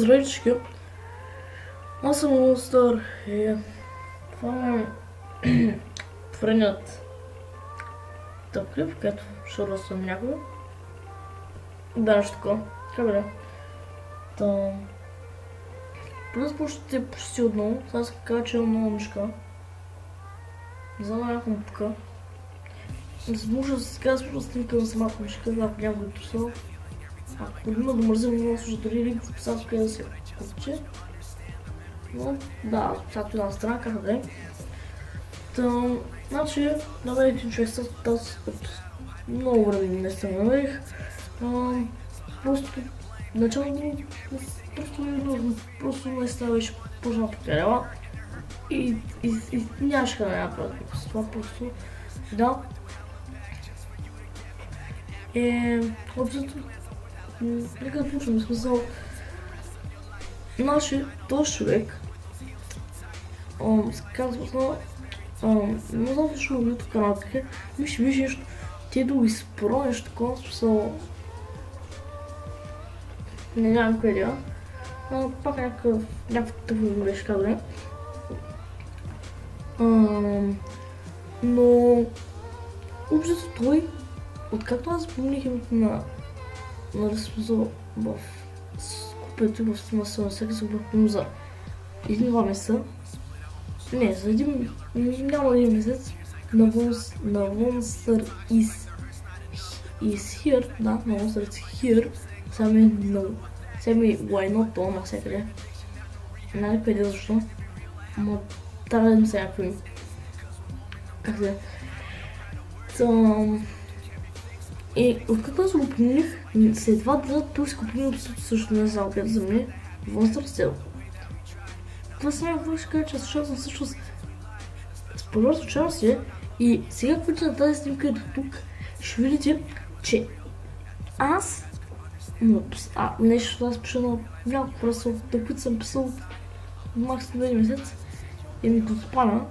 Здравейчки! Аз съм Монстър и това е предният тъп клип, където ще ръсвам някога. Да, нещо такова. Как бе? Плюс почти отново. Сега се казва, че имам много мишка. Не знам някакво му пука. Може да се казва просто снимка на самата мишка, ако някой интересува. Ако има да мързим, много служа дори линк за писател, къде да се купче. Но да, сега една страна, как да е. Значи, намерих един човек с тази от много време не се намерих. Просто началото просто наистина беше почна покаряла и нямаше да няма правят с това просто да. Обзето нека да почваме смисъл. Значи, този човек се казва основа не знам защо го видите канал така, ми ще виж нещо, те да го изпро нещо такова, смисъл не нямам къде, пак някакъв тъпо ми беше казано. Но обзето той, откакто аз спомних името на разпозор в купето и в стима на всеки се обърквам за 1-2 месеца. Не, за няма един месец на Monster is here, да, на Monster is here, сега ми why not то навсякъде. Нали къде защо? Ама трябва да ми се някакво им. Как се? И откакто аз го помних, след 2 дена той си го помних също не знам къде за мен, Monster Cell. Това са някакво ще кажа, че защото съм всъщност според случайно си и сега когато на тази снимка до тук, ще видите, че аз нещо аз пиша на няколко просто, тъй които съм писал максимум 1 месец и ми подпана,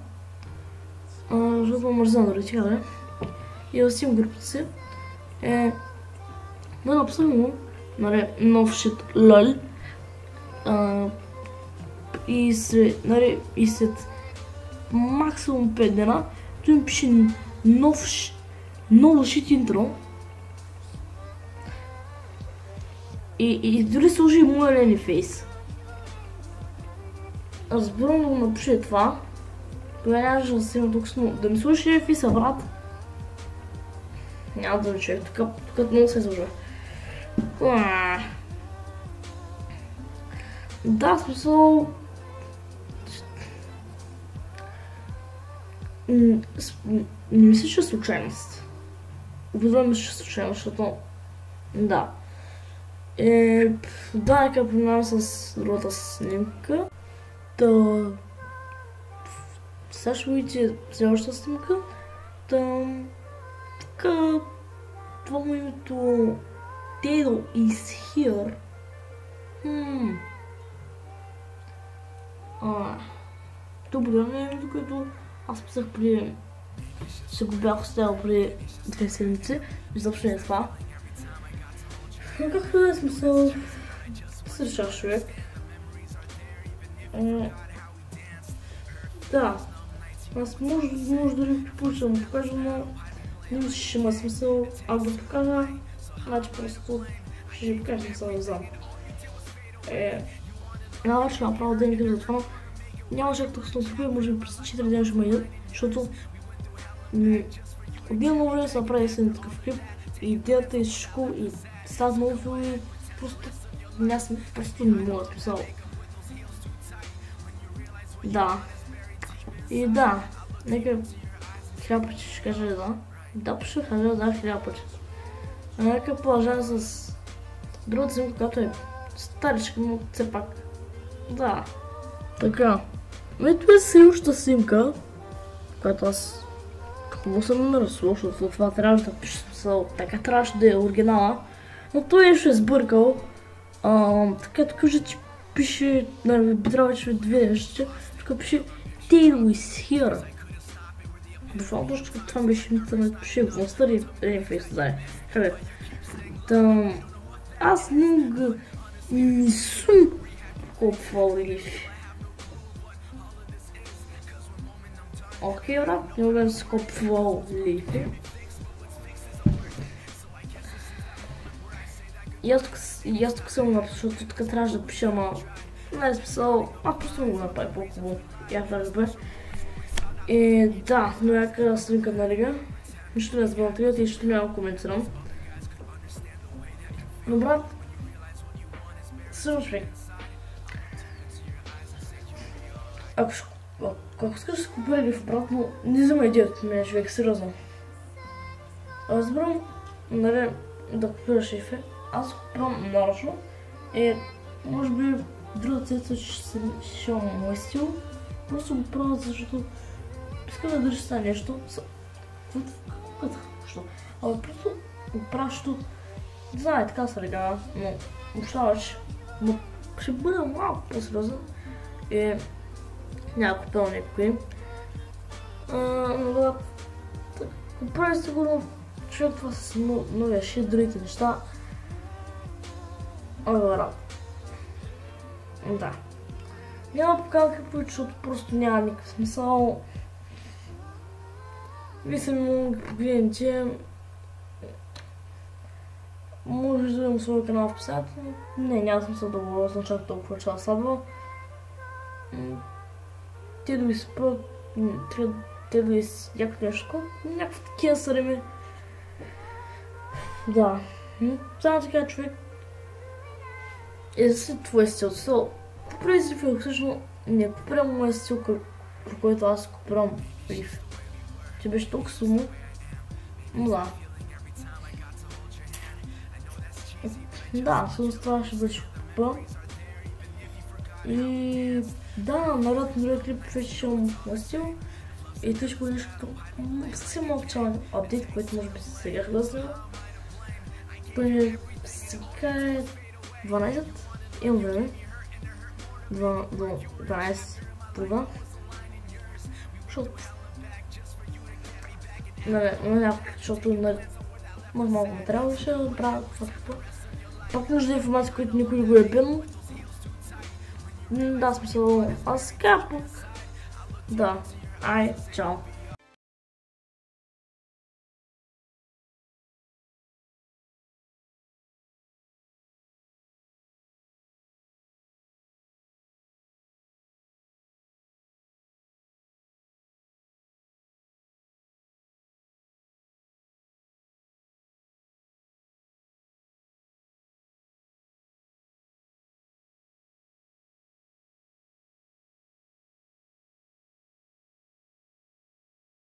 защото ме мърза дори тя да е. И в сим групата си да написам му, нали, нов шит лол. И след максимум 5 дена той ми пише ново шит интро и дори сложи и моя лени фейс. Разбирам да го напише това, тогава нямаше да се има толкова силно. Да ми сложиш лени фейса, брат? Няма да ми човек, тук много се излъжа. Да, смисъл... Не мисля, че е случайност. Определено мисля, че е случайност, защото... Да. Да, нека преминавам с другата снимка. Сега ще видите следващата снимка. Тук... Това му името... Tail is here. Добре, не е името, което аз писах преди... Се го бях оставил преди 2 седмици. Изобщо не е това. Но както е смисъл... Същаш човек. Да. Аз може дори препоръчам да му покажа, но... Не ще има смисъл. Ако го покажа, значи просто ще покажа смисъл, не знам. Ще направя да никъде за това, но нямаше как толкова супер, може би през 4 дни ще ме идат, защото отбия много време да се направи един такъв клип и идеята е всичко и става много и просто просто не мога да смисъл. Да. И да, нека 1000 пъти ще кажа да. Да, пиша 1000 пъти. Нека продължаваме с другата снимка, която е старичка, но все пак. Да. Така. Ето е следващата снимка, която аз хубаво съм нарисувал, защото това трябваше да пише смисъл, така трябваше да е оригинала. Но той нещо е сбъркал. Така тук виждате, че пише, би трябвало, че две неща, тук пише Tail is here. Буквално точно това беше интернет, пише Monster и Renface, да е. Аз не съм скупвал лифи. Окей, брат, не бях скупвал лифи. И аз тук съм написал, защото тук трябваше да пиша, ама не е смисъл, просто не го направи по-хубаво. Я да разбер. И да, но яка снимка на лига. Нищо не забавя тигът и нищо няма коментирам. Но брат, също човек. Ако искаш да си купя лиф, брат, но не взема идеята ми, човек, сериозно. Разбирам, нали, да купираш лифи. Аз купувам нарочно и може би друга седмица ще имам мой стил. Просто го правя, защото искам да държи сега нещо. Абе, просто го правя, защото не знае, така се регава, но общаваш. Но ще бъде малко по-сериозен и няма купил никой. Но да, го прави сигурно, човек това с новия шит, другите неща. Брат. Да. Няма покалка повече, защото просто няма никакъв смисъл. Вие сами могат да погледнете. Може да имам своя канал в описанието. Не, няма смисъл да го означава толкова часа слабо. Те да ви спрат, те да ви някакво нещо, някакви такива сърми. Да. Само така човек. И да си твой стил. Купирай си лифи, всъщност не купирам моя стил, при който аз купирам лифи. Че беше толкова сумо. Но да. Да, с това ще беше купа. И да, народ клип вече ще имам моя стил. И той ще бъде нещо съвсем малко чален апдейт, който може би сега ще гласна. Той сега е 12. Имам време. До 12 труда. Защото може малко материал ще правя това. Пак нужда информация, която никой не го е бил. Да, смисъл. Аз сега пък. Да. Ай, чао.